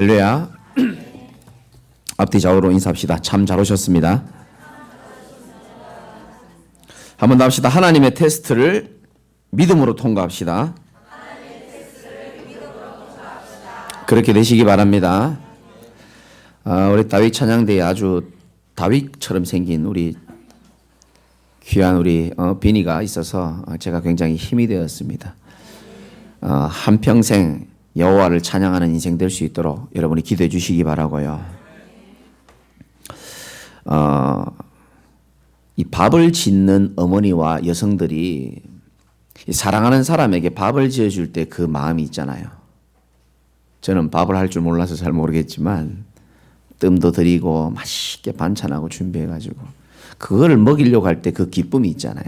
할렐루야. 앞뒤 좌우로 인사합시다. 참 잘 오셨습니다. 한번 더 합시다. 하나님의 테스트를 믿음으로 통과합시다. 그렇게 되시기 바랍니다. 우리 다윗 찬양대에 아주 다윗처럼 생긴 우리 귀한 우리 비니가 있어서 제가 굉장히 힘이 되었습니다. 한평생 여호와를 찬양하는 인생 될 수 있도록 여러분이 기도해 주시기 바라고요. 이 밥을 짓는 어머니와 여성들이 사랑하는 사람에게 밥을 지어줄 때 그 마음이 있잖아요. 저는 밥을 할 줄 몰라서 잘 모르겠지만 뜸도 들이고 맛있게 반찬하고 준비해가지고 그거를 먹이려고 할 때 그 기쁨이 있잖아요.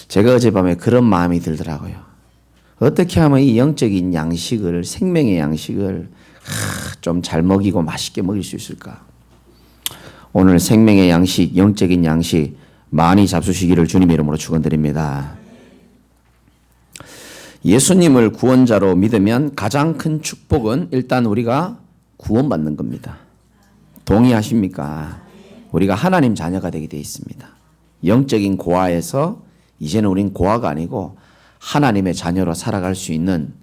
제가 어젯밤에 그런 마음이 들더라고요. 어떻게 하면 이 영적인 양식을, 생명의 양식을 좀 잘 먹이고 맛있게 먹일 수 있을까? 오늘 생명의 양식, 영적인 양식 많이 잡수시기를 주님의 이름으로 축원드립니다. 예수님을 구원자로 믿으면 가장 큰 축복은 일단 우리가 구원받는 겁니다. 동의하십니까? 우리가 하나님 자녀가 되게 되어 있습니다. 영적인 고아에서 이제는 우린 고아가 아니고 하나님의 자녀로 살아갈 수 있는,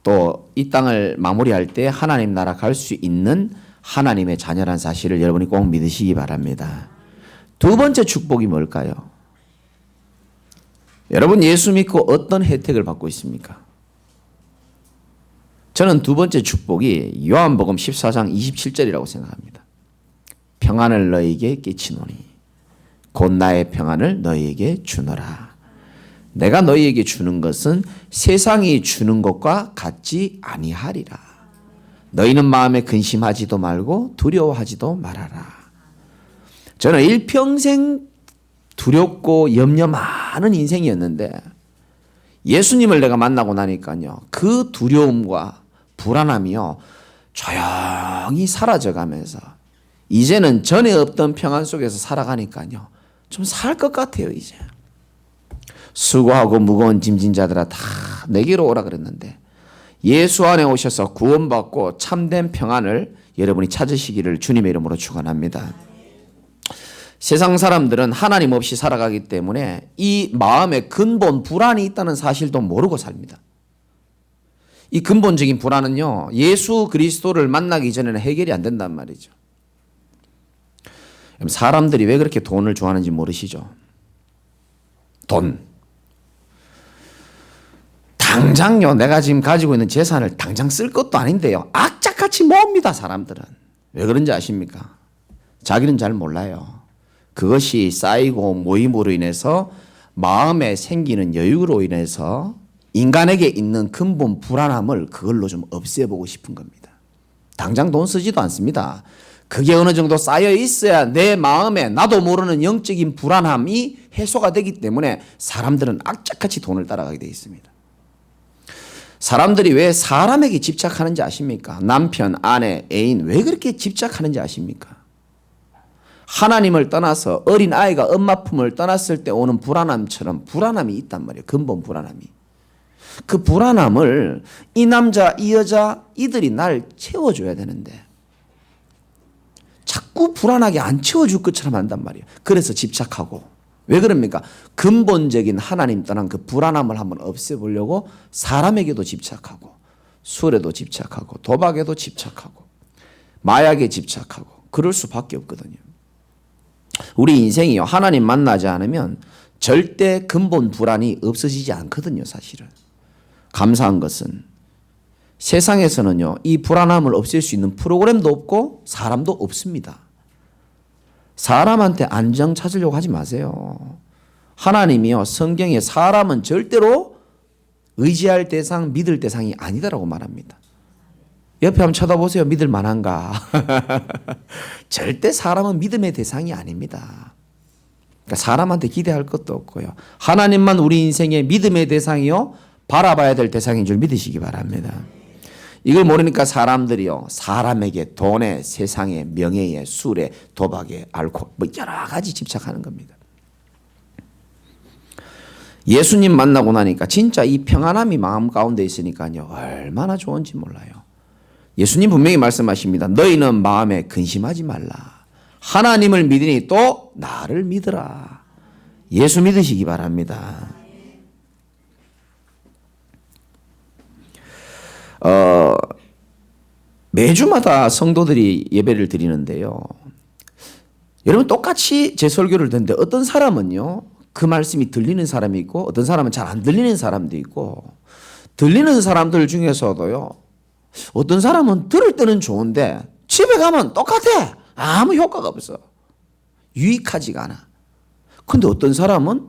또 이 땅을 마무리할 때 하나님 나라 갈 수 있는 하나님의 자녀란 사실을 여러분이 꼭 믿으시기 바랍니다. 두 번째 축복이 뭘까요? 여러분 예수 믿고 어떤 혜택을 받고 있습니까? 저는 두 번째 축복이 요한복음 14장 27절이라고 생각합니다. 평안을 너희에게 끼치노니 곧 나의 평안을 너희에게 주노라. 내가 너희에게 주는 것은 세상이 주는 것과 같지 아니하리라. 너희는 마음에 근심하지도 말고 두려워하지도 말아라. 저는 일평생 두렵고 염려 많은 인생이었는데 예수님을 내가 만나고 나니까요, 그 두려움과 불안함이요 조용히 사라져가면서 이제는 전에 없던 평안 속에서 살아가니까요 좀 살 것 같아요. 이제 수고하고 무거운 짐진 자들아 다 내게로 오라 그랬는데 예수 안에 오셔서 구원받고 참된 평안을 여러분이 찾으시기를 주님의 이름으로 축원합니다. 세상 사람들은 하나님 없이 살아가기 때문에 이 마음에 근본 불안이 있다는 사실도 모르고 삽니다. 이 근본적인 불안은요 예수 그리스도를 만나기 전에는 해결이 안 된단 말이죠. 사람들이 왜 그렇게 돈을 좋아하는지 모르시죠? 돈. 당장요 내가 지금 가지고 있는 재산을 당장 쓸 것도 아닌데요 악착같이 모읍니다. 사람들은 왜 그런지 아십니까? 자기는 잘 몰라요. 그것이 쌓이고 모임으로 인해서 마음에 생기는 여유로 인해서 인간에게 있는 근본 불안함을 그걸로 좀 없애보고 싶은 겁니다. 당장 돈 쓰지도 않습니다. 그게 어느 정도 쌓여 있어야 내 마음에 나도 모르는 영적인 불안함이 해소가 되기 때문에 사람들은 악착같이 돈을 따라가게 되어 있습니다. 사람들이 왜 사람에게 집착하는지 아십니까? 남편, 아내, 애인 왜 그렇게 집착하는지 아십니까? 하나님을 떠나서 어린 아이가 엄마 품을 떠났을 때 오는 불안함처럼 불안함이 있단 말이에요. 근본 불안함이. 그 불안함을 이 남자, 이 여자, 이들이 날 채워줘야 되는데 자꾸 불안하게 안 채워줄 것처럼 한단 말이에요. 그래서 집착하고. 왜 그럽니까? 근본적인 하나님 떠난 그 불안함을 한번 없애보려고 사람에게도 집착하고 술에도 집착하고 도박에도 집착하고 마약에 집착하고 그럴 수밖에 없거든요. 우리 인생이요 하나님 만나지 않으면 절대 근본 불안이 없어지지 않거든요. 사실은 감사한 것은 세상에서는요 이 불안함을 없앨 수 있는 프로그램도 없고 사람도 없습니다. 사람한테 안정 찾으려고 하지 마세요. 하나님이요 성경에 사람은 절대로 의지할 대상, 믿을 대상이 아니다라고 말합니다. 옆에 한번 쳐다보세요. 믿을 만한가? 절대 사람은 믿음의 대상이 아닙니다. 그러니까 사람한테 기대할 것도 없고요. 하나님만 우리 인생의 믿음의 대상이요 바라봐야 될 대상인 줄 믿으시기 바랍니다. 이걸 모르니까 사람들이요 사람에게 돈에, 세상에, 명예에, 술에, 도박에, 알코올 뭐 여러 가지 집착하는 겁니다. 예수님 만나고 나니까 진짜 이 평안함이 마음 가운데 있으니까요 얼마나 좋은지 몰라요. 예수님 분명히 말씀하십니다. 너희는 마음에 근심하지 말라. 하나님을 믿으니 또 나를 믿으라. 예수 믿으시기 바랍니다. 매주마다 성도들이 예배를 드리는데요. 여러분 똑같이 제 설교를 듣는데 어떤 사람은요, 그 말씀이 들리는 사람이 있고 어떤 사람은 잘 안 들리는 사람도 있고, 들리는 사람들 중에서도요, 어떤 사람은 들을 때는 좋은데 집에 가면 똑같아. 아무 효과가 없어. 유익하지가 않아. 근데 어떤 사람은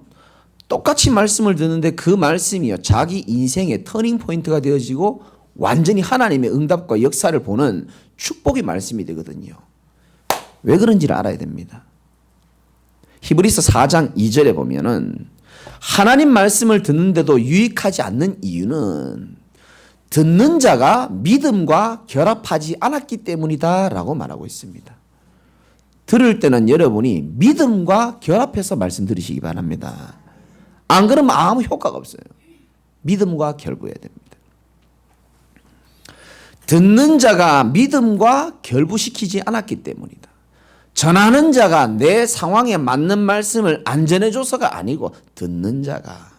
똑같이 말씀을 듣는데 그 말씀이요, 자기 인생의 터닝 포인트가 되어지고 완전히 하나님의 응답과 역사를 보는 축복의 말씀이 되거든요. 왜 그런지를 알아야 됩니다. 히브리서 4장 2절에 보면은 하나님 말씀을 듣는데도 유익하지 않는 이유는 듣는 자가 믿음과 결합하지 않았기 때문이다 라고 말하고 있습니다. 들을 때는 여러분이 믿음과 결합해서 말씀 들으시기 바랍니다. 안 그러면 아무 효과가 없어요. 믿음과 결부해야 됩니다. 듣는 자가 믿음과 결부시키지 않았기 때문이다. 전하는 자가 내 상황에 맞는 말씀을 안 전해줘서가 아니고 듣는 자가.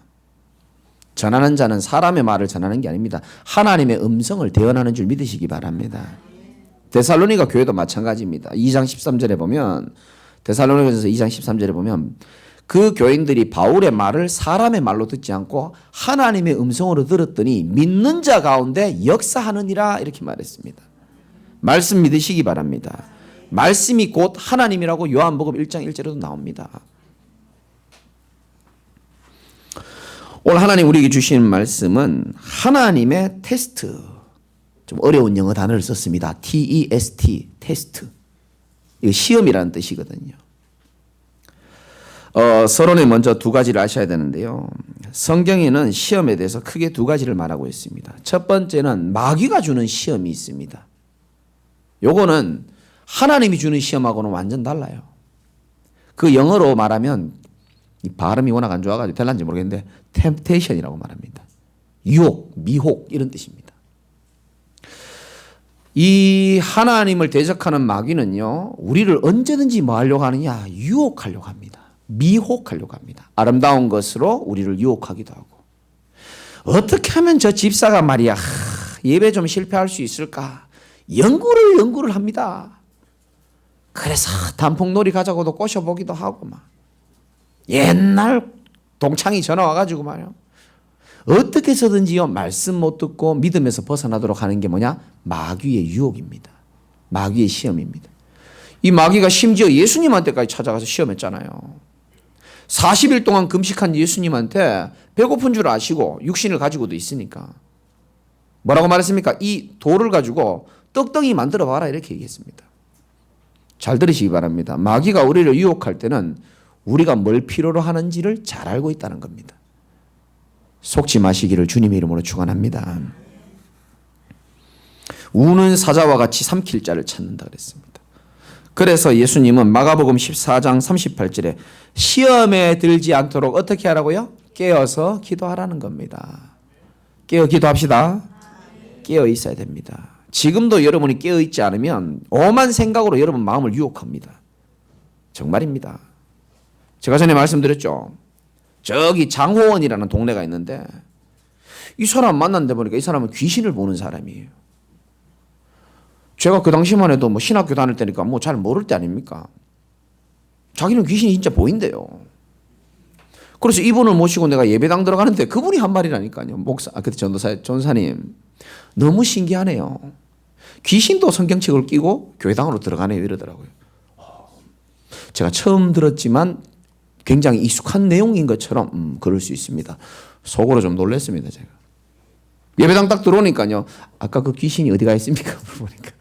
전하는 자는 사람의 말을 전하는 게 아닙니다. 하나님의 음성을 대언하는 줄 믿으시기 바랍니다. 데살로니가 교회도 마찬가지입니다. 2장 13절에 보면, 데살로니가서 2장 13절에 보면 그 교인들이 바울의 말을 사람의 말로 듣지 않고 하나님의 음성으로 들었더니 믿는 자 가운데 역사하느니라 이렇게 말했습니다. 말씀 믿으시기 바랍니다. 말씀이 곧 하나님이라고 요한복음 1장 1절에도 나옵니다. 오늘 하나님 우리에게 주시는 말씀은 하나님의 테스트. 좀 어려운 영어 단어를 썼습니다. TEST, 테스트. 이거 시험이라는 뜻이거든요. 서론에 먼저 두 가지를 아셔야 되는데요. 성경에는 시험에 대해서 크게 두 가지를 말하고 있습니다. 첫 번째는 마귀가 주는 시험이 있습니다. 요거는 하나님이 주는 시험하고는 완전 달라요. 그 영어로 말하면 이 발음이 워낙 안 좋아가지고 될란지 모르겠는데 temptation이라고 말합니다. 유혹, 미혹 이런 뜻입니다. 이 하나님을 대적하는 마귀는요, 우리를 언제든지 뭐 하려고 하느냐? 유혹하려고 합니다. 미혹하려고 합니다. 아름다운 것으로 우리를 유혹하기도 하고. 어떻게 하면 저 집사가 말이야, 예배 좀 실패할 수 있을까? 연구를 합니다. 그래서 단풍놀이 가자고도 꼬셔보기도 하고 막. 옛날 동창이 전화 와가지고 말이야. 어떻게 해서든지요, 말씀 못 듣고 믿음에서 벗어나도록 하는 게 뭐냐? 마귀의 유혹입니다. 마귀의 시험입니다. 이 마귀가 심지어 예수님한테까지 찾아가서 시험했잖아요. 40일 동안 금식한 예수님한테 배고픈 줄 아시고 육신을 가지고도 있으니까 뭐라고 말했습니까? 이 돌을 가지고 떡덩이 만들어 봐라 이렇게 얘기했습니다. 잘 들으시기 바랍니다. 마귀가 우리를 유혹할 때는 우리가 뭘 필요로 하는지를 잘 알고 있다는 겁니다. 속지 마시기를 주님의 이름으로 축원합니다. 우는 사자와 같이 삼킬 자를 찾는다 그랬습니다. 그래서 예수님은 마가복음 14장 38절에 시험에 들지 않도록 어떻게 하라고요? 깨어서 기도하라는 겁니다. 깨어 기도합시다. 깨어 있어야 됩니다. 지금도 여러분이 깨어 있지 않으면 오만 생각으로 여러분 마음을 유혹합니다. 정말입니다. 제가 전에 말씀드렸죠. 저기 장호원이라는 동네가 있는데 이 사람 만났는데 보니까 이 사람은 귀신을 보는 사람이에요. 제가 그 당시만 해도 뭐 신학교 다닐 때니까 뭐 잘 모를 때 아닙니까? 자기는 귀신이 진짜 보인대요. 그래서 이분을 모시고 내가 예배당 들어가는데 그분이 한 말이라니까요. 목사, 그때 전사님 너무 신기하네요. 귀신도 성경책을 끼고 교회당으로 들어가네요 이러더라고요. 제가 처음 들었지만 굉장히 익숙한 내용인 것처럼 그럴 수 있습니다. 속으로 좀 놀랐습니다. 제가 예배당 딱 들어오니까요. 아까 그 귀신이 어디가 있습니까? 물어보니까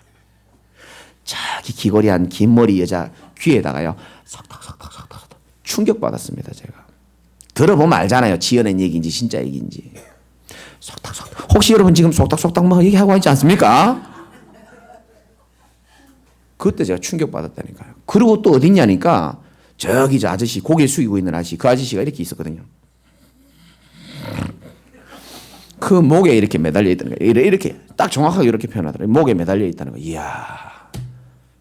저기 귀걸이한 긴 머리 여자 귀에다가요. 속닥속닥 충격받았습니다. 제가 들어보면 알잖아요. 지어낸 얘기인지 진짜 얘기인지. 속닥속닥. 혹시 여러분 지금 속닥속닥 뭐 얘기하고 있지 않습니까? 그때 제가 충격받았다니까요. 그리고 또 어딨냐니까 저기 저 아저씨 고개 숙이고 있는 아저씨, 그 아저씨가 이렇게 있었거든요. 그 목에 이렇게 매달려 있던 거예요. 이렇게 딱 정확하게 이렇게 표현하더라고요. 목에 매달려 있다는 거. 이야,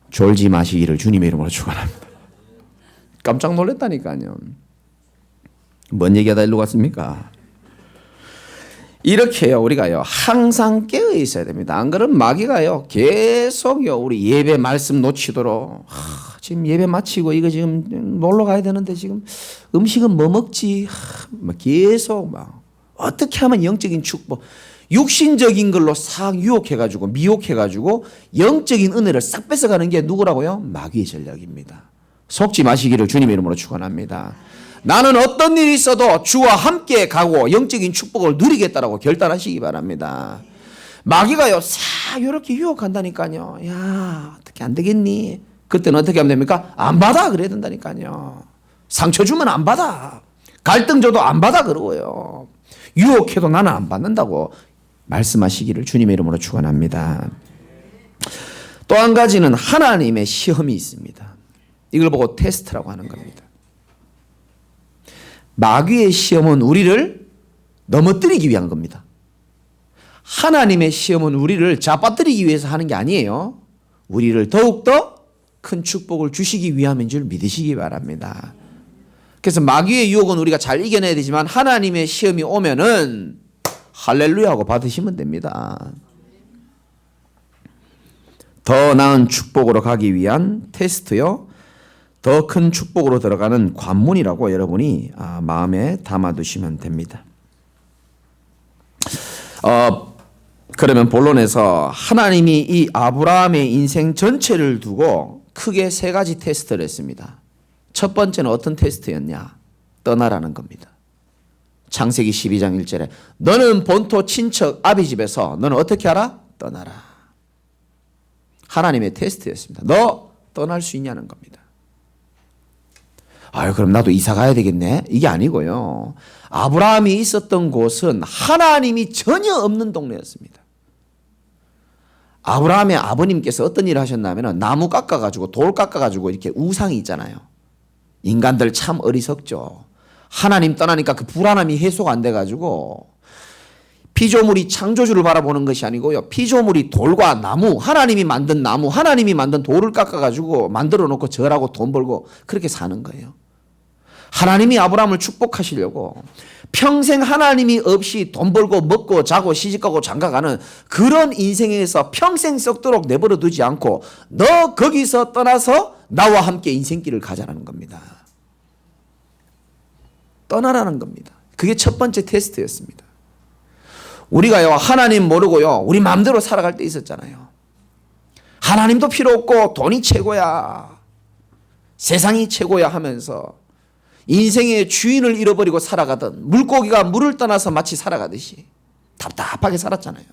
졸지 마시기를 주님의 이름으로 축원합니다. 깜짝 놀랐다니까요. 뭔 얘기하다 일로 갔습니까? 이렇게요, 우리가요, 항상 깨어 있어야 됩니다. 안 그러면 마귀가요, 계속요, 우리 예배 말씀 놓치도록, 지금 예배 마치고 이거 지금 놀러 가야 되는데 지금 음식은 뭐 먹지? 계속 막 어떻게 하면 영적인 축복, 육신적인 걸로 싹 유혹해가지고 미혹해가지고 영적인 은혜를 싹 뺏어가는 게 누구라고요? 마귀의 전략입니다. 속지 마시기를 주님의 이름으로 축원합니다. 나는 어떤 일이 있어도 주와 함께 가고 영적인 축복을 누리겠다라고 결단하시기 바랍니다. 마귀가요, 싹 이렇게 유혹한다니까요. 야, 어떻게 안 되겠니? 그때는 어떻게 하면 됩니까? 안 받아 그래야 된다니까요. 상처 주면 안 받아. 갈등 줘도 안 받아 그러고요. 유혹해도 나는 안 받는다고 말씀하시기를 주님의 이름으로 축원합니다. 또 한 가지는 하나님의 시험이 있습니다. 이걸 보고 테스트라고 하는 겁니다. 마귀의 시험은 우리를 넘어뜨리기 위한 겁니다. 하나님의 시험은 우리를 잡아뜨리기 위해서 하는 게 아니에요. 우리를 더욱더 큰 축복을 주시기 위함인 줄 믿으시기 바랍니다. 그래서 마귀의 유혹은 우리가 잘 이겨내야 되지만 하나님의 시험이 오면은 할렐루야 하고 받으시면 됩니다. 더 나은 축복으로 가기 위한 테스트요, 더 큰 축복으로 들어가는 관문이라고 여러분이 마음에 담아두시면 됩니다. 그러면 본론에서 하나님이 이 아브라함의 인생 전체를 두고 크게 세 가지 테스트를 했습니다. 첫 번째는 어떤 테스트였냐? 떠나라는 겁니다. 창세기 12장 1절에 너는 본토 친척 아비 집에서 너는 어떻게 하라? 떠나라. 하나님의 테스트였습니다. 너 떠날 수 있냐는 겁니다. 아유, 그럼 나도 이사 가야 되겠네? 이게 아니고요. 아브라함이 있었던 곳은 하나님이 전혀 없는 동네였습니다. 아브라함의 아버님께서 어떤 일을 하셨냐면 나무 깎아가지고 돌 깎아가지고 이렇게 우상이 있잖아요. 인간들 참 어리석죠. 하나님 떠나니까 그 불안함이 해소가 안 돼가지고 피조물이 창조주를 바라보는 것이 아니고요. 피조물이 돌과 나무, 하나님이 만든 나무, 하나님이 만든 돌을 깎아가지고 만들어 놓고 절하고 돈 벌고 그렇게 사는 거예요. 하나님이 아브라함을 축복하시려고 평생 하나님이 없이 돈 벌고 먹고 자고 시집가고 장가가는 그런 인생에서 평생 썩도록 내버려 두지 않고 너 거기서 떠나서 나와 함께 인생길을 가자라는 겁니다. 떠나라는 겁니다. 그게 첫 번째 테스트였습니다. 우리가요, 하나님 모르고요, 우리 마음대로 살아갈 때 있었잖아요. 하나님도 필요 없고 돈이 최고야, 세상이 최고야 하면서 인생의 주인을 잃어버리고 살아가던 물고기가 물을 떠나서 마치 살아가듯이 답답하게 살았잖아요.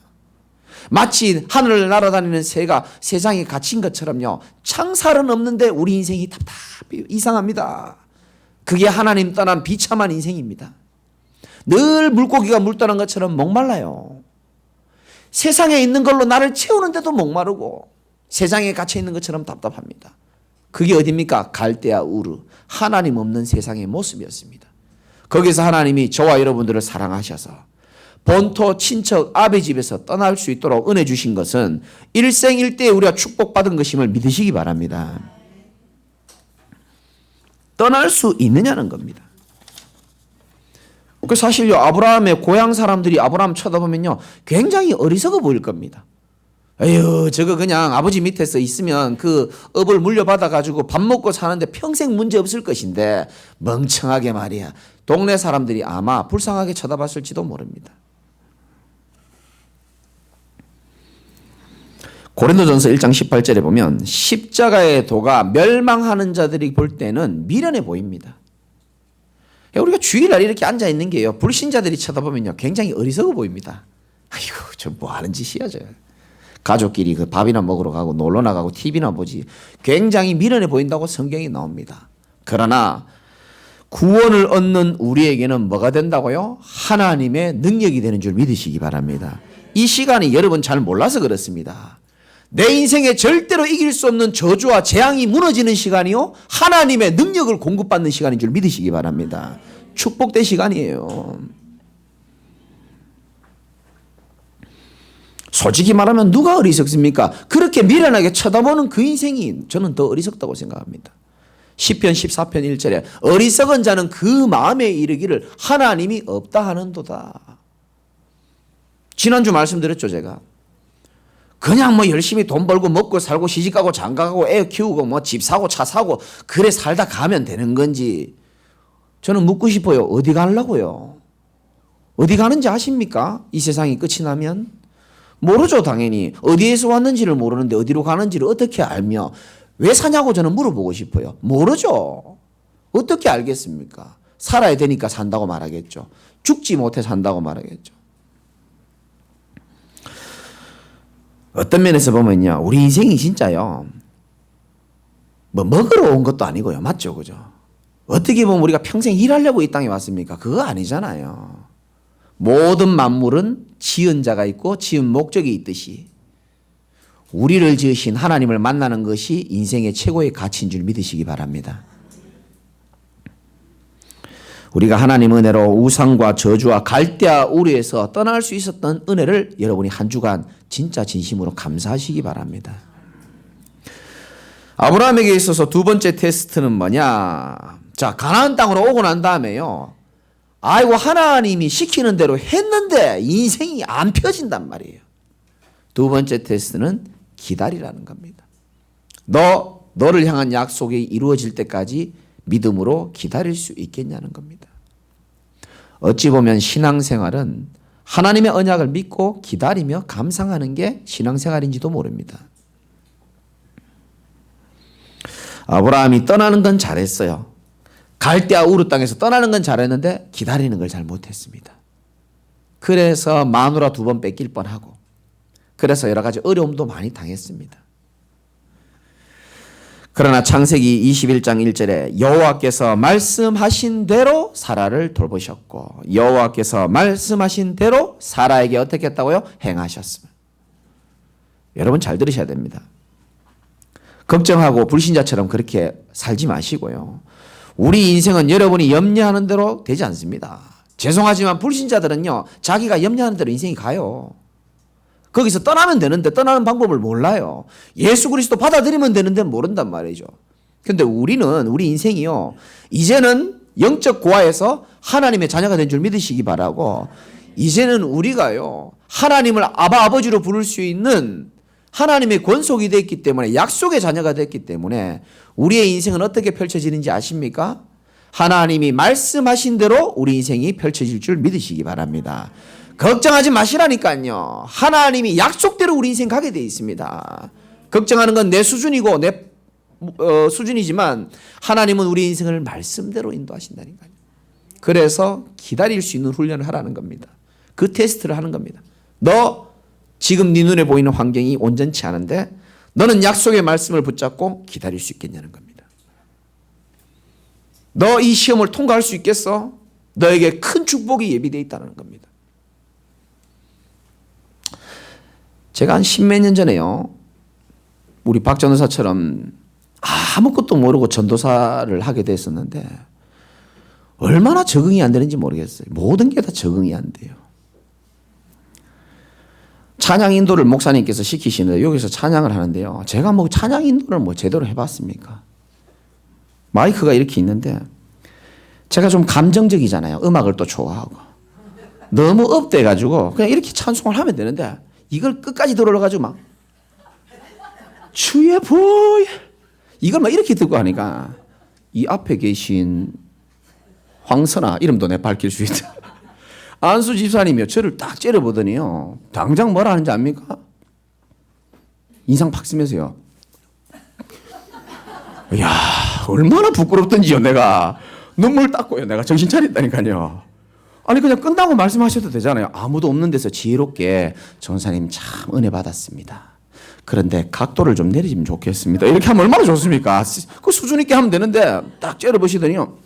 마치 하늘을 날아다니는 새가 세상에 갇힌 것처럼요, 창살은 없는데 우리 인생이 답답해요. 이상합니다. 그게 하나님 떠난 비참한 인생입니다. 늘 물고기가 물 떠난 것처럼 목말라요. 세상에 있는 걸로 나를 채우는데도 목마르고 세상에 갇혀 있는 것처럼 답답합니다. 그게 어디입니까? 갈대아 우르, 하나님 없는 세상의 모습이었습니다. 거기서 하나님이 저와 여러분들을 사랑하셔서 본토 친척 아비 집에서 떠날 수 있도록 은혜 주신 것은 일생일대에 우리가 축복받은 것임을 믿으시기 바랍니다. 떠날 수 있느냐는 겁니다. 그 사실요, 아브라함의 고향 사람들이 아브라함 쳐다보면요, 굉장히 어리석어 보일 겁니다. 에휴, 저거 그냥 아버지 밑에서 있으면 그 업을 물려받아가지고 밥 먹고 사는데 평생 문제 없을 것인데 멍청하게 말이야. 동네 사람들이 아마 불쌍하게 쳐다봤을지도 모릅니다. 고린도전서 1장 18절에 보면 십자가의 도가 멸망하는 자들이 볼 때는 미련해 보입니다. 우리가 주일날 이렇게 앉아있는 게요, 불신자들이 쳐다보면요 굉장히 어리석어 보입니다. 아이고, 저 뭐 하는 짓이야 저. 가족끼리 그 밥이나 먹으러 가고 놀러 나가고 TV나 보지 굉장히 미련해 보인다고 성경이 나옵니다. 그러나 구원을 얻는 우리에게는 뭐가 된다고요? 하나님의 능력이 되는 줄 믿으시기 바랍니다. 이 시간이 여러분 잘 몰라서 그렇습니다. 내 인생에 절대로 이길 수 없는 저주와 재앙이 무너지는 시간이요, 하나님의 능력을 공급받는 시간인 줄 믿으시기 바랍니다. 축복된 시간이에요. 솔직히 말하면 누가 어리석습니까? 그렇게 미련하게 쳐다보는 그 인생이 저는 더 어리석다고 생각합니다. 시편 14편 1절에 어리석은 자는 그 마음에 이르기를 하나님이 없다 하는도다. 지난주 말씀드렸죠, 제가. 그냥 뭐 열심히 돈 벌고 먹고 살고 시집가고 장가가고 애 키우고 뭐 집 사고 차 사고 그래 살다 가면 되는 건지 저는 묻고 싶어요. 어디 가려고요? 어디 가는지 아십니까? 이 세상이 끝이 나면? 모르죠, 당연히. 어디에서 왔는지를 모르는데 어디로 가는지를 어떻게 알며 왜 사냐고 저는 물어보고 싶어요. 모르죠. 어떻게 알겠습니까? 살아야 되니까 산다고 말하겠죠. 죽지 못해 산다고 말하겠죠. 어떤 면에서 보면요, 우리 인생이 진짜요, 뭐 먹으러 온 것도 아니고요. 맞죠? 그죠? 어떻게 보면 우리가 평생 일하려고 이 땅에 왔습니까? 그거 아니잖아요. 모든 만물은 지은 자가 있고 지은 목적이 있듯이 우리를 지으신 하나님을 만나는 것이 인생의 최고의 가치인 줄 믿으시기 바랍니다. 우리가 하나님 은혜로 우상과 저주와 갈대와 우려에서 떠날 수 있었던 은혜를 여러분이 한 주간 진짜 진심으로 감사하시기 바랍니다. 아브라함에게 있어서 두 번째 테스트는 뭐냐? 자, 가나안 땅으로 오고 난 다음에요, 아이고 하나님이 시키는 대로 했는데 인생이 안 펴진단 말이에요. 두 번째 테스트는 기다리라는 겁니다. 너를 향한 약속이 이루어질 때까지 믿음으로 기다릴 수 있겠냐는 겁니다. 어찌 보면 신앙생활은 하나님의 언약을 믿고 기다리며 감상하는 게 신앙생활인지도 모릅니다. 아브라함이 떠나는 건 잘했어요. 갈대아 우르 땅에서 떠나는 건 잘했는데 기다리는 걸 잘 못했습니다. 그래서 마누라 2번 뺏길 뻔하고 그래서 여러 가지 어려움도 많이 당했습니다. 그러나 창세기 21장 1절에 여호와께서 말씀하신 대로 사라를 돌보셨고 여호와께서 말씀하신 대로 사라에게 어떻게 했다고요? 행하셨습니다. 여러분 잘 들으셔야 됩니다. 걱정하고 불신자처럼 그렇게 살지 마시고요. 우리 인생은 여러분이 염려하는 대로 되지 않습니다. 죄송하지만 불신자들은요, 자기가 염려하는 대로 인생이 가요. 거기서 떠나면 되는데 떠나는 방법을 몰라요. 예수 그리스도 받아들이면 되는데 모른단 말이죠. 그런데 우리 인생이요, 이제는 영적 고아에서 하나님의 자녀가 된 줄 믿으시기 바라고, 이제는 우리가요, 하나님을 아바 아버지로 부를 수 있는 하나님의 권속이 됐기 때문에, 약속의 자녀가 됐기 때문에 우리의 인생은 어떻게 펼쳐지는지 아십니까? 하나님이 말씀하신 대로 우리 인생이 펼쳐질 줄 믿으시기 바랍니다. 걱정하지 마시라니까요. 하나님이 약속대로 우리 인생 가게 돼 있습니다. 걱정하는 건 내 수준이고 내 수준이지만 하나님은 우리 인생을 말씀대로 인도하신다니까요. 그래서 기다릴 수 있는 훈련을 하라는 겁니다. 그 테스트를 하는 겁니다. 너 지금 네 눈에 보이는 환경이 온전치 않은데 너는 약속의 말씀을 붙잡고 기다릴 수 있겠냐는 겁니다. 너 이 시험을 통과할 수 있겠어? 너에게 큰 축복이 예비되어 있다는 겁니다. 제가 한 10몇 년 전에요, 우리 박 전도사처럼 아무것도 모르고 전도사를 하게 됐었는데 얼마나 적응이 안 되는지 모르겠어요. 모든 게 다 적응이 안 돼요. 찬양 인도를 목사님께서 시키시는데 여기서 찬양을 하는데요, 제가 뭐 찬양 인도를 뭐 제대로 해봤습니까? 마이크가 이렇게 있는데 제가 좀 감정적이잖아요. 음악을 또 좋아하고 너무 업돼가지고 그냥 이렇게 찬송을 하면 되는데 이걸 끝까지 들어가지고 막 주의 보혈 이걸 막 이렇게 듣고 하니까 이 앞에 계신 황선아 이름도 내 밝힐 수 있다. 안수 집사님이요, 저를 딱 째려보더니요, 당장 뭐라 하는지 압니까? 인상 팍 쓰면서요, 이야 얼마나 부끄럽던지요. 내가 눈물 닦고요, 내가 정신 차렸다니까요. 아니 그냥 끝나고 말씀하셔도 되잖아요. 아무도 없는 데서 지혜롭게 전사님 참 은혜 받았습니다. 그런데 각도를 좀 내리시면 좋겠습니다. 이렇게 하면 얼마나 좋습니까? 그 수준 있게 하면 되는데 딱 째려보시더니요,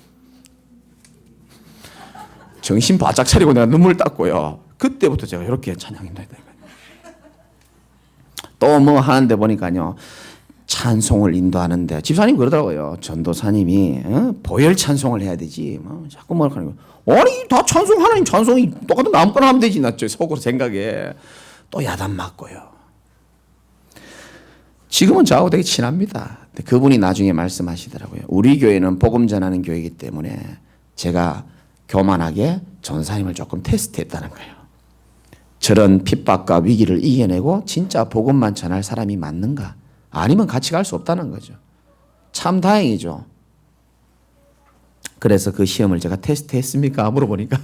정신 바짝 차리고 내가 눈물 닦고요. 그때부터 제가 이렇게 찬양인다니까요. 또 뭐 하는데 보니까요, 찬송을 인도하는데 집사님 그러더라고요. 전도사님이 보혈 찬송을 해야 되지 뭐 자꾸 뭐 하는 거. 아니 다 찬송, 하나님 찬송이 똑같은 아무거나 하면 되지. 나 속으로 생각에 또 야단 맞고요. 지금은 저하고 되게 친합니다. 근데 그분이 나중에 말씀하시더라고요. 우리 교회는 복음 전하는 교회이기 때문에 제가 교만하게 전사님을 조금 테스트했다는 거예요. 저런 핍박과 위기를 이겨내고 진짜 복음만 전할 사람이 맞는가? 아니면 같이 갈 수 없다는 거죠. 참 다행이죠. 그래서 그 시험을 제가 테스트했습니까? 물어보니까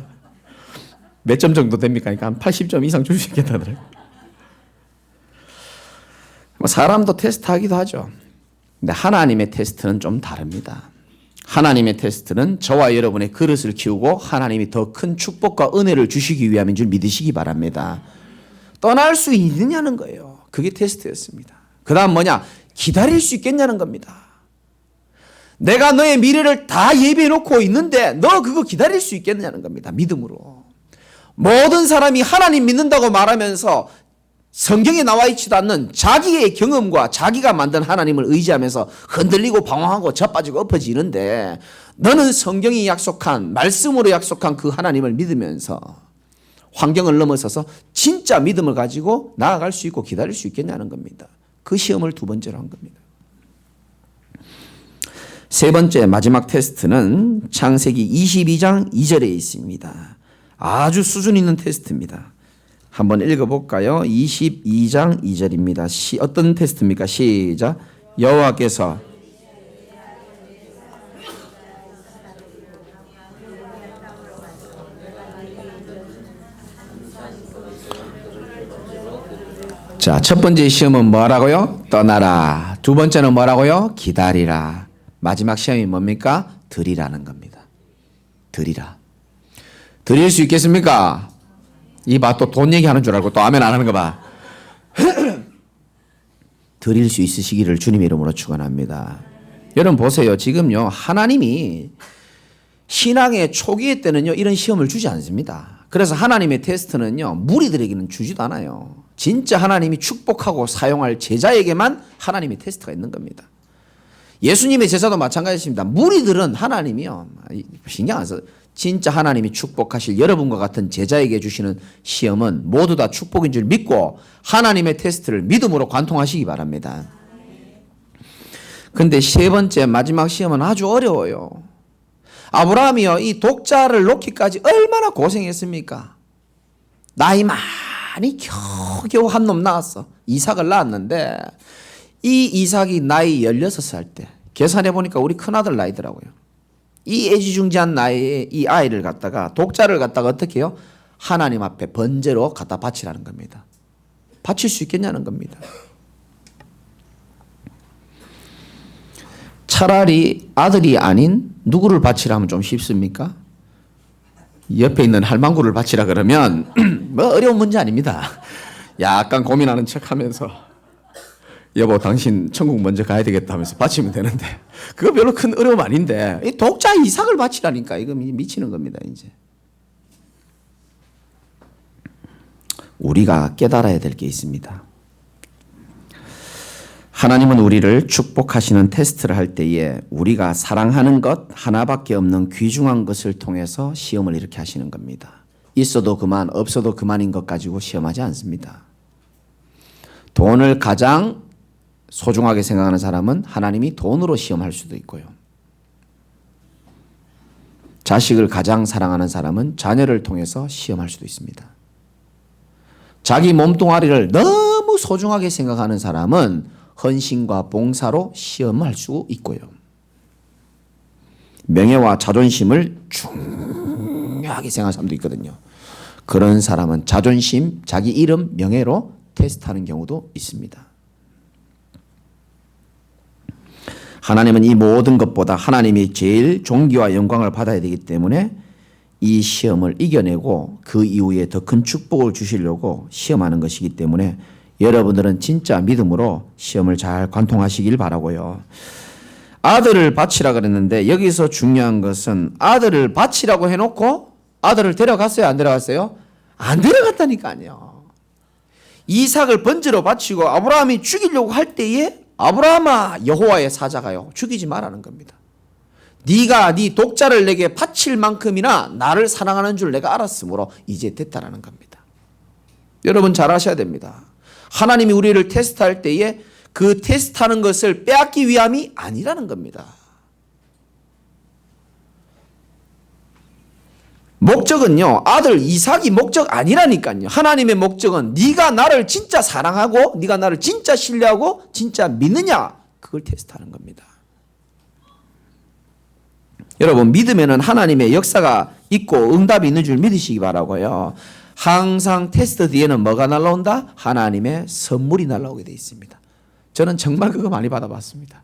몇 점 정도 됩니까? 그러니까 한 80점 이상 줄 수 있겠다더라고요. 사람도 테스트하기도 하죠. 근데 하나님의 테스트는 좀 다릅니다. 하나님의 테스트는 저와 여러분의 그릇을 키우고 하나님이 더 큰 축복과 은혜를 주시기 위함인 줄 믿으시기 바랍니다. 떠날 수 있느냐는 거예요. 그게 테스트였습니다. 그 다음 뭐냐? 기다릴 수 있겠냐는 겁니다. 내가 너의 미래를 다 예비해 놓고 있는데 너 그거 기다릴 수 있겠냐는 겁니다. 믿음으로. 모든 사람이 하나님 믿는다고 말하면서 성경에 나와 있지도 않는 자기의 경험과 자기가 만든 하나님을 의지하면서 흔들리고 방황하고 자빠지고 엎어지는데 너는 성경이 약속한 말씀으로 약속한 그 하나님을 믿으면서 환경을 넘어서서 진짜 믿음을 가지고 나아갈 수 있고 기다릴 수 있겠냐는 겁니다. 그 시험을 두 번째로 한 겁니다. 세 번째 마지막 테스트는 창세기 22장 2절에 있습니다. 아주 수준 있는 테스트입니다. 한번 읽어볼까요? 22장 2절입니다. 어떤 테스트입니까? 시작. 여호와께서 자, 첫 번째 시험은 뭐라고요? 떠나라. 두 번째는 뭐라고요? 기다리라. 마지막 시험이 뭡니까? 드리라는 겁니다. 드리라. 드릴 수 있겠습니까? 이 봐, 또 돈 얘기하는 줄 알고 또 아멘 안 하는 거 봐. 드릴 수 있으시기를 주님의 이름으로 축원합니다. 여러분 보세요. 지금요, 하나님이 신앙의 초기에 때는요, 이런 시험을 주지 않습니다. 그래서 하나님의 테스트는요, 무리들에게는 주지도 않아요. 진짜 하나님이 축복하고 사용할 제자에게만 하나님의 테스트가 있는 겁니다. 예수님의 제자도 마찬가지입니다. 무리들은 하나님이요, 신경 안 써. 진짜 하나님이 축복하실 여러분과 같은 제자에게 주시는 시험은 모두 다 축복인 줄 믿고 하나님의 테스트를 믿음으로 관통하시기 바랍니다. 근데 세 번째 마지막 시험은 아주 어려워요. 아브라함이요, 이 독자를 놓기까지 얼마나 고생했습니까? 나이 많이 겨우겨우 한 놈 낳았어. 이삭을 낳았는데 이 이삭이 나이 16살 때 계산해 보니까 우리 큰아들 나이더라고요. 이 애지중지한 나이에 이 아이를 갖다가 독자를 갖다가 어떻게 해요? 하나님 앞에 번제로 갖다 바치라는 겁니다. 바칠 수 있겠냐는 겁니다. 차라리 아들이 아닌 누구를 바치라면 좀 쉽습니까? 옆에 있는 할망구를 바치라 그러면 뭐 어려운 문제 아닙니다. 약간 고민하는 척하면서 여보 당신 천국 먼저 가야 되겠다 하면서 바치면 되는데 그거 별로 큰 어려움 아닌데 이 독자 이삭을 바치라니까 이거 미치는 겁니다. 이제 우리가 깨달아야 될 게 있습니다. 하나님은 우리를 축복하시는 테스트를 할 때에 우리가 사랑하는 것 하나밖에 없는 귀중한 것을 통해서 시험을 이렇게 하시는 겁니다. 있어도 그만 없어도 그만인 것 가지고 시험하지 않습니다. 돈을 가장 소중하게 생각하는 사람은 하나님이 돈으로 시험할 수도 있고요. 자식을 가장 사랑하는 사람은 자녀를 통해서 시험할 수도 있습니다. 자기 몸뚱아리를 너무 소중하게 생각하는 사람은 헌신과 봉사로 시험할 수 있고요. 명예와 자존심을 중요하게 생각하는 사람도 있거든요. 그런 사람은 자존심, 자기 이름, 명예로 테스트하는 경우도 있습니다. 하나님은 이 모든 것보다 하나님이 제일 존귀와 영광을 받아야 되기 때문에 이 시험을 이겨내고 그 이후에 더 큰 축복을 주시려고 시험하는 것이기 때문에 여러분들은 진짜 믿음으로 시험을 잘 관통하시길 바라고요. 아들을 바치라 그랬는데 여기서 중요한 것은 아들을 바치라고 해놓고 아들을 데려갔어요? 안 데려갔어요? 안 데려갔다니까요. 이삭을 번제로 바치고 아브라함이 죽이려고 할 때에 아브라함아 여호와의 사자가요 죽이지 말라는 겁니다. 네가 네 독자를 내게 바칠 만큼이나 나를 사랑하는 줄 내가 알았으므로 이제 됐다라는 겁니다. 여러분 잘 아셔야 됩니다. 하나님이 우리를 테스트할 때에 그 테스트하는 것을 빼앗기 위함이 아니라는 겁니다. 목적은요, 아들 이삭이 목적 아니라니까요. 하나님의 목적은 네가 나를 진짜 사랑하고 네가 나를 진짜 신뢰하고 진짜 믿느냐, 그걸 테스트하는 겁니다. 여러분, 믿음에는 하나님의 역사가 있고 응답이 있는 줄 믿으시기 바라고요. 항상 테스트 뒤에는 뭐가 날라온다? 하나님의 선물이 날라오게 되어 있습니다. 저는 정말 그거 많이 받아봤습니다.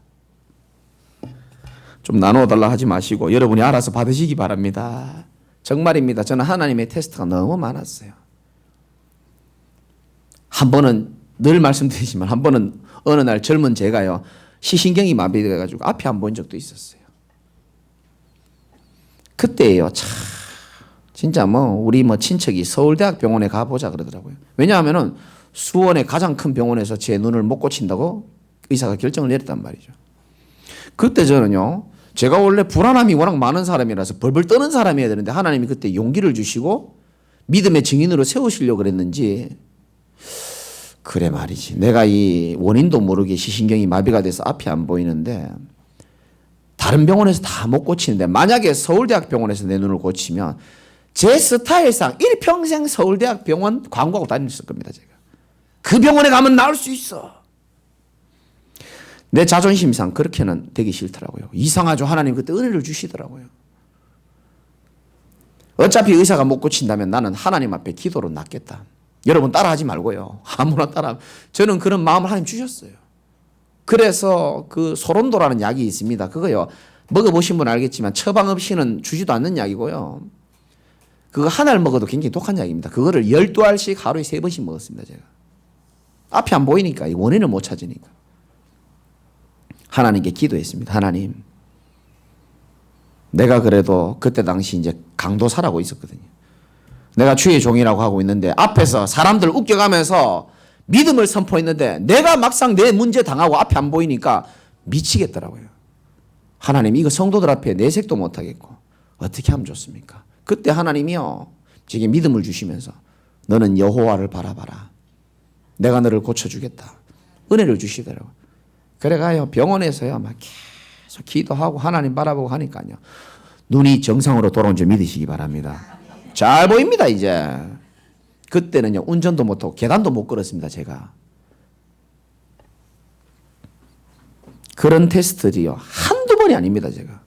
좀 나눠달라 하지 마시고 여러분이 알아서 받으시기 바랍니다. 정말입니다. 저는 하나님의 테스트가 너무 많았어요. 한 번은 늘 말씀드리지만 한 번은 어느 날 젊은 제가요, 시신경이 마비돼가지고 앞이 안 보인 적도 있었어요. 그때예요. 참 진짜 우리 친척이 서울대학 병원에 가보자 그러더라고요. 왜냐하면은 수원의 가장 큰 병원에서 제 눈을 못 고친다고 의사가 결정을 내렸단 말이죠. 그때 저는요, 제가 원래 불안함이 워낙 많은 사람이라서 벌벌 떠는 사람이어야 되는데 하나님이 그때 용기를 주시고 믿음의 증인으로 세우시려고 그랬는지, 그래 말이지, 내가 이 원인도 모르게 시신경이 마비가 돼서 앞이 안 보이는데 다른 병원에서 다 못 고치는데 만약에 서울대학 병원에서 내 눈을 고치면 제 스타일상 일평생 서울대학 병원 광고하고 다녔을 겁니다. 제가 그 병원에 가면 나을 수 있어. 내 자존심상 그렇게는 되기 싫더라고요. 이상하죠. 하나님 그때 은혜를 주시더라고요. 어차피 의사가 못 고친다면 나는 하나님 앞에 기도로 낫겠다. 여러분 따라하지 말고요. 아무나 따라. 저는 그런 마음을 하나님 주셨어요. 그래서 그 소론도라는 약이 있습니다. 그거요, 먹어보신 분 알겠지만 처방 없이는 주지도 않는 약이고요. 그거 하나를 먹어도 굉장히 독한 약입니다. 그거를 12알씩 하루에 3번씩 먹었습니다. 제가 앞이 안 보이니까, 이 원인을 못 찾으니까 하나님께 기도했습니다. 하나님, 내가 그래도 그때 당시 이제 강도사라고 있었거든요. 내가 주의 종이라고 하고 있는데 앞에서 사람들 웃겨가면서 믿음을 선포했는데 내가 막상 내 문제 당하고 앞이 안 보이니까 미치겠더라고요. 하나님, 이거 성도들 앞에 내색도 못하겠고 어떻게 하면 좋습니까? 그때 하나님이요, 제게 믿음을 주시면서 너는 여호와를 바라봐라. 내가 너를 고쳐주겠다. 은혜를 주시더라고요. 그래가요, 병원에서요 막 계속 기도하고 하나님 바라보고 하니까요, 눈이 정상으로 돌아온 줄 믿으시기 바랍니다. 잘 보입니다. 이제 그때는요, 운전도 못하고 계단도 못 걸었습니다. 제가 그런 테스트들이요 한두 번이 아닙니다. 제가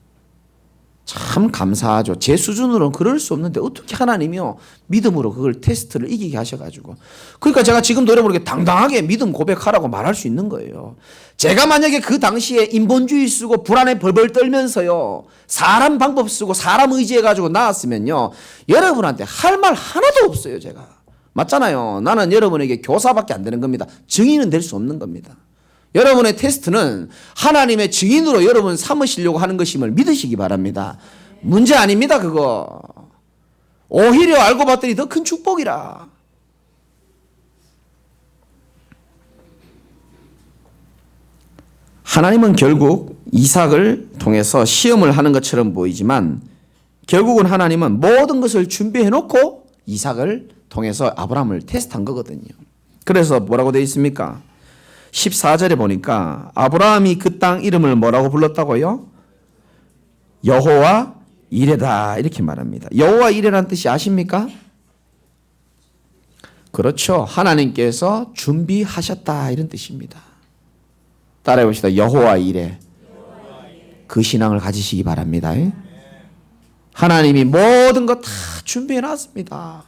참 감사하죠. 제 수준으로는 그럴 수 없는데 어떻게 하나님이요 믿음으로 그걸 테스트를 이기게 하셔가지고, 그러니까 제가 지금 노래 부르게 당당하게 믿음 고백하라고 말할 수 있는 거예요. 제가 만약에 그 당시에 인본주의 쓰고 불안에 벌벌 떨면서요 사람 방법 쓰고 사람 의지해가지고 나왔으면요 여러분한테 할 말 하나도 없어요. 제가 맞잖아요. 나는 여러분에게 교사밖에 안 되는 겁니다. 증인은 될 수 없는 겁니다. 여러분의 테스트는 하나님의 증인으로 여러분 삼으시려고 하는 것임을 믿으시기 바랍니다. 문제 아닙니다. 그거 오히려 알고 봤더니 더 큰 축복이라. 하나님은 결국 이삭을 통해서 시험을 하는 것처럼 보이지만 결국은 하나님은 모든 것을 준비해 놓고 이삭을 통해서 아브라함을 테스트한 거거든요. 그래서 뭐라고 되어 있습니까? 14절에 보니까 아브라함이 그 땅 이름을 뭐라고 불렀다고요? 여호와 이레다, 이렇게 말합니다. 여호와 이레라는 뜻이 아십니까? 그렇죠. 하나님께서 준비하셨다, 이런 뜻입니다. 따라해 봅시다. 여호와 이레. 그 신앙을 가지시기 바랍니다. 하나님이 모든 것 다 준비해 놨습니다.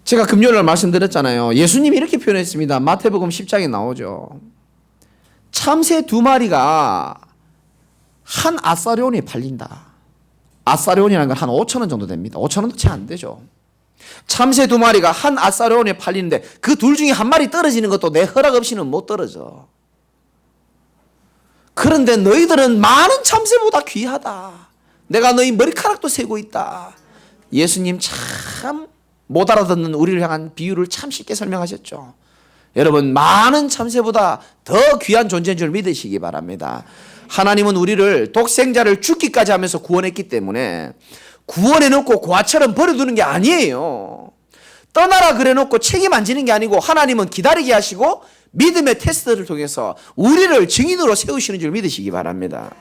제가 금요일날 말씀드렸잖아요. 예수님이 이렇게 표현했습니다. 마태복음 10장에 나오죠. 참새 2마리가 한 아사리온에 팔린다. 아사리온이라는 건 한 5,000원 정도 됩니다. 5,000원도 채 안 되죠. 참새 2마리가 한 아사리온에 팔리는데 그 둘 중에 한 마리 떨어지는 것도 내 허락 없이는 못 떨어져. 그런데 너희들은 많은 참새보다 귀하다. 내가 너희 머리카락도 세고 있다. 예수님 참 못 알아듣는 우리를 향한 비유를 참 쉽게 설명하셨죠. 여러분, 많은 참새보다 더 귀한 존재인 줄 믿으시기 바랍니다. 하나님은 우리를 독생자를 죽기까지 하면서 구원했기 때문에 구원해놓고 고아처럼 버려두는 게 아니에요. 떠나라 그래놓고 책임 안 지는 게 아니고 하나님은 기다리게 하시고 믿음의 테스트를 통해서 우리를 증인으로 세우시는 줄 믿으시기 바랍니다.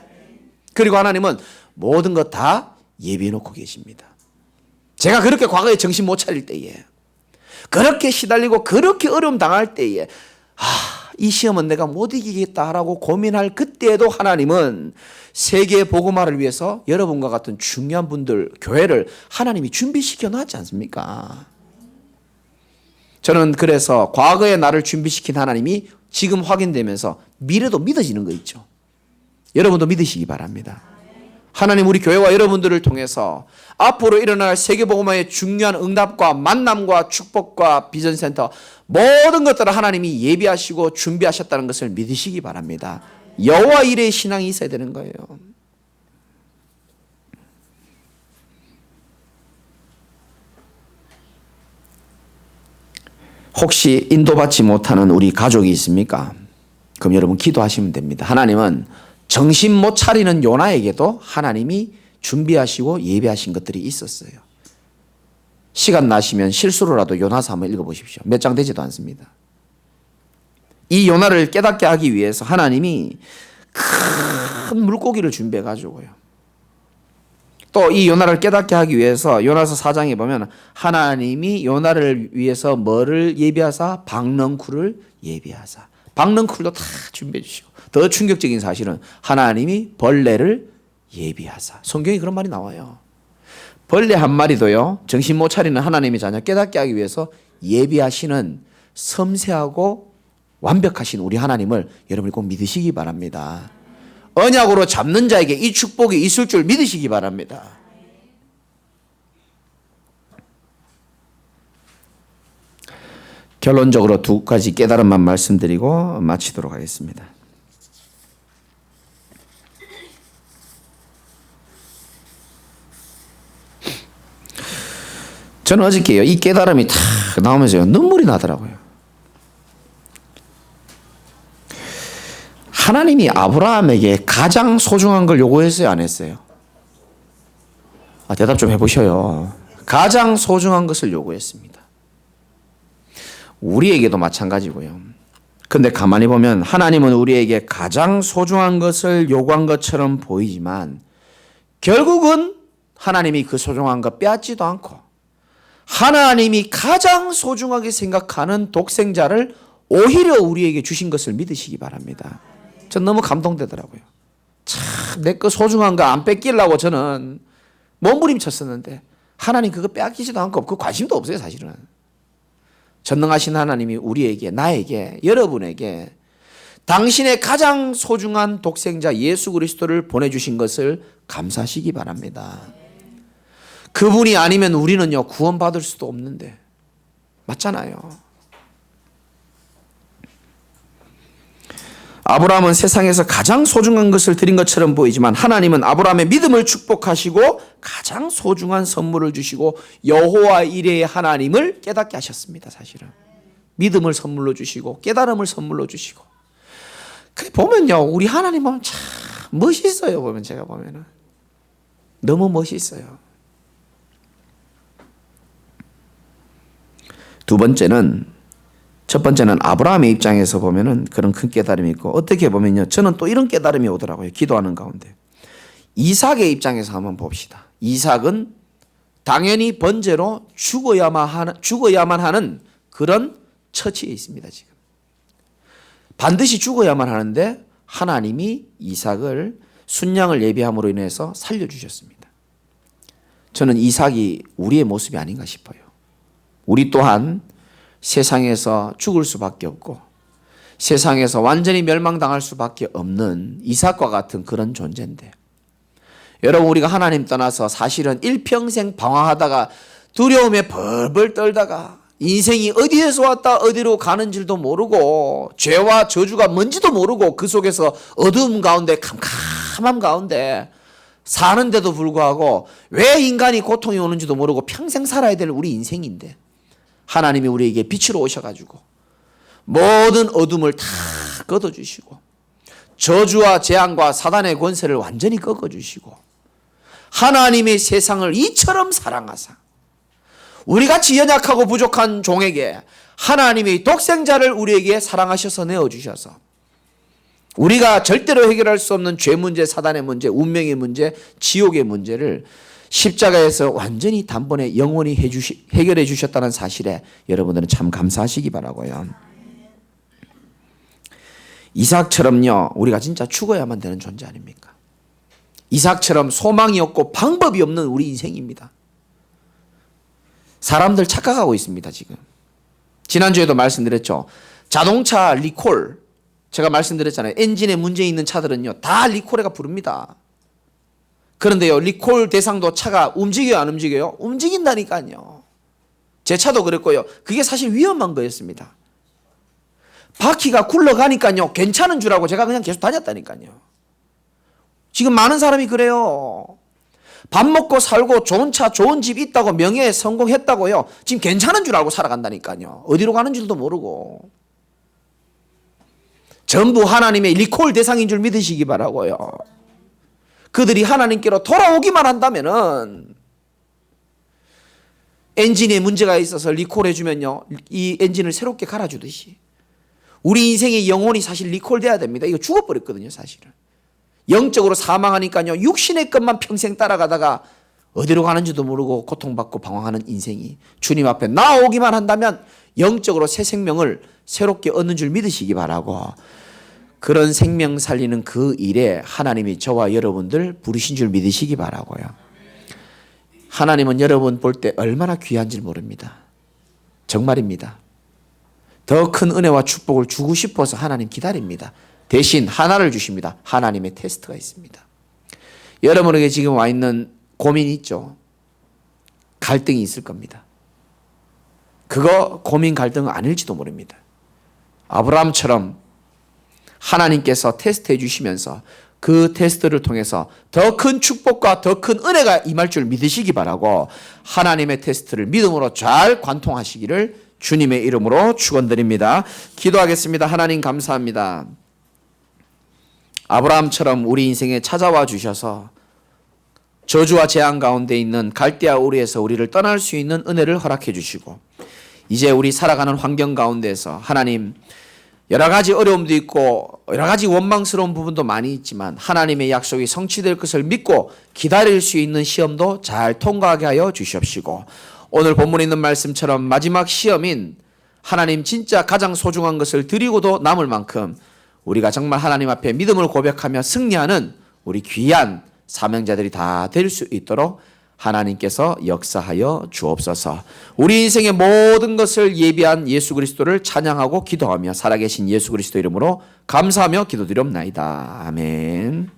그리고 하나님은 모든 것 다 예비해 놓고 계십니다. 제가 그렇게 과거에 정신 못 차릴 때에, 그렇게 시달리고 그렇게 어려움 당할 때에 이 시험은 내가 못 이기겠다라고 고민할 그때에도 하나님은 세계 복음화를 위해서 여러분과 같은 중요한 분들, 교회를 하나님이 준비시켜 놨지 않습니까? 저는 그래서 과거에 나를 준비시킨 하나님이 지금 확인되면서 미래도 믿어지는 거 있죠. 여러분도 믿으시기 바랍니다. 하나님 우리 교회와 여러분들을 통해서 앞으로 일어날 세계복음화의 중요한 응답과 만남과 축복과 비전센터 모든 것들을 하나님이 예비하시고 준비하셨다는 것을 믿으시기 바랍니다. 여호와 이레의 신앙이 있어야 되는 거예요. 혹시 인도받지 못하는 우리 가족이 있습니까? 그럼 여러분 기도하시면 됩니다. 하나님은 정신 못 차리는 요나에게도 하나님이 준비하시고 예비하신 것들이 있었어요. 시간 나시면 실수로라도 요나서 한번 읽어보십시오. 몇 장 되지도 않습니다. 이 요나를 깨닫게 하기 위해서 하나님이 큰 물고기를 준비해 가지고요. 또 이 요나를 깨닫게 하기 위해서 요나서 4장에 보면 하나님이 요나를 위해서 뭐를 예비하사? 박넝쿨을 예비하사. 박넝쿨도 다 준비해 주시고, 더 충격적인 사실은 하나님이 벌레를 예비하사. 성경에 그런 말이 나와요. 벌레 한 마리도요, 정신 못 차리는 하나님의 자녀 깨닫게 하기 위해서 예비하시는 섬세하고 완벽하신 우리 하나님을 여러분이 꼭 믿으시기 바랍니다. 언약으로 잡는 자에게 이 축복이 있을 줄 믿으시기 바랍니다. 결론적으로 두 가지 깨달음만 말씀드리고 마치도록 하겠습니다. 저는 어저께요, 이 깨달음이 탁 나오면서 눈물이 나더라고요. 하나님이 아브라함에게 가장 소중한 걸 요구했어요, 안 했어요? 대답 좀 해보셔요. 가장 소중한 것을 요구했습니다. 우리에게도 마찬가지고요. 근데 가만히 보면 하나님은 우리에게 가장 소중한 것을 요구한 것처럼 보이지만 결국은 하나님이 그 소중한 거 빼앗지도 않고 하나님이 가장 소중하게 생각하는 독생자를 오히려 우리에게 주신 것을 믿으시기 바랍니다. 전 너무 감동되더라고요. 참, 내 거 소중한 거 안 뺏기려고 저는 몸부림쳤었는데 하나님 그거 빼앗기지도 않고 그 관심도 없어요, 사실은. 전능하신 하나님이 우리에게, 나에게, 여러분에게 당신의 가장 소중한 독생자 예수 그리스도를 보내주신 것을 감사하시기 바랍니다. 그분이 아니면 우리는요, 구원받을 수도 없는데. 맞잖아요. 아브라함은 세상에서 가장 소중한 것을 드린 것처럼 보이지만 하나님은 아브라함의 믿음을 축복하시고 가장 소중한 선물을 주시고 여호와 이레의 하나님을 깨닫게 하셨습니다. 사실은 믿음을 선물로 주시고 깨달음을 선물로 주시고. 그래 보면요, 우리 하나님 보면 참 멋있어요. 보면 제가 보면은 너무 멋있어요. 두 번째는, 첫 번째는 아브라함의 입장에서 보면은 그런 큰 깨달음이 있고, 어떻게 보면요, 저는 또 이런 깨달음이 오더라고요. 기도하는 가운데. 이삭의 입장에서 한번 봅시다. 이삭은 당연히 번제로 죽어야만 하는 그런 처지에 있습니다. 지금 반드시 죽어야만 하는데 하나님이 이삭을 순양을 예비함으로 인해서 살려주셨습니다. 저는 이삭이 우리의 모습이 아닌가 싶어요. 우리 또한 세상에서 죽을 수밖에 없고 세상에서 완전히 멸망당할 수밖에 없는 이삭과 같은 그런 존재인데, 여러분 우리가 하나님 떠나서 사실은 일평생 방황하다가 두려움에 벌벌 떨다가 인생이 어디에서 왔다 어디로 가는 줄도 모르고 죄와 저주가 뭔지도 모르고 그 속에서 어두움 가운데 캄캄함 가운데 사는데도 불구하고 왜 인간이 고통이 오는지도 모르고 평생 살아야 될 우리 인생인데, 하나님이 우리에게 빛으로 오셔가지고 모든 어둠을 다 걷어주시고 저주와 재앙과 사단의 권세를 완전히 꺾어주시고 하나님의 세상을 이처럼 사랑하사 우리같이 연약하고 부족한 종에게 하나님의 독생자를 우리에게 사랑하셔서 내어주셔서 우리가 절대로 해결할 수 없는 죄 문제, 사단의 문제, 운명의 문제, 지옥의 문제를 십자가에서 완전히 단번에 영원히 해결해 주셨다는 사실에 여러분들은 참 감사하시기 바라고요. 이삭처럼요, 우리가 진짜 죽어야만 되는 존재 아닙니까? 이삭처럼 소망이 없고 방법이 없는 우리 인생입니다. 사람들 착각하고 있습니다, 지금. 지난주에도 말씀드렸죠. 자동차 리콜, 제가 말씀드렸잖아요. 엔진에 문제 있는 차들은요, 다 리콜해가 부릅니다. 그런데요, 리콜 대상도 차가 움직여요, 안 움직여요? 움직인다니까요. 제 차도 그랬고요. 그게 사실 위험한 거였습니다. 바퀴가 굴러가니까요, 괜찮은 줄 알고 제가 그냥 계속 다녔다니까요. 지금 많은 사람이 그래요. 밥 먹고 살고 좋은 차, 좋은 집 있다고 명예에 성공했다고요. 지금 괜찮은 줄 알고 살아간다니까요. 어디로 가는 줄도 모르고. 전부 하나님의 리콜 대상인 줄 믿으시기 바라고요. 그들이 하나님께로 돌아오기만 한다면은 엔진에 문제가 있어서 리콜해 주면요, 이 엔진을 새롭게 갈아주듯이 우리 인생의 영혼이 사실 리콜돼야 됩니다. 이거 죽어버렸거든요, 사실은. 영적으로 사망하니까요, 육신의 것만 평생 따라가다가 어디로 가는지도 모르고 고통받고 방황하는 인생이 주님 앞에 나오기만 한다면 영적으로 새 생명을 새롭게 얻는 줄 믿으시기 바라고, 그런 생명 살리는 그 일에 하나님이 저와 여러분들 부르신 줄 믿으시기 바라고요. 하나님은 여러분 볼 때 얼마나 귀한지 모릅니다. 정말입니다. 더 큰 은혜와 축복을 주고 싶어서 하나님 기다립니다. 대신 하나를 주십니다. 하나님의 테스트가 있습니다. 여러분에게 지금 와 있는 고민이 있죠. 갈등이 있을 겁니다. 그거 고민 갈등은 아닐지도 모릅니다. 아브라함처럼 하나님께서 테스트해 주시면서 그 테스트를 통해서 더 큰 축복과 더 큰 은혜가 임할 줄 믿으시기 바라고, 하나님의 테스트를 믿음으로 잘 관통하시기를 주님의 이름으로 축원드립니다. 기도하겠습니다. 하나님 감사합니다. 아브라함처럼 우리 인생에 찾아와 주셔서 저주와 재앙 가운데 있는 갈대아 우리에서 우리를 떠날 수 있는 은혜를 허락해 주시고, 이제 우리 살아가는 환경 가운데서 하나님 여러 가지 어려움도 있고 여러 가지 원망스러운 부분도 많이 있지만 하나님의 약속이 성취될 것을 믿고 기다릴 수 있는 시험도 잘 통과하게 하여 주시옵시고, 오늘 본문에 있는 말씀처럼 마지막 시험인 하나님 진짜 가장 소중한 것을 드리고도 남을 만큼 우리가 정말 하나님 앞에 믿음을 고백하며 승리하는 우리 귀한 사명자들이 다 될 수 있도록 하나님께서 역사하여 주옵소서. 우리 인생의 모든 것을 예비한 예수 그리스도를 찬양하고 기도하며 살아계신 예수 그리스도 이름으로 감사하며 기도드리옵나이다. 아멘.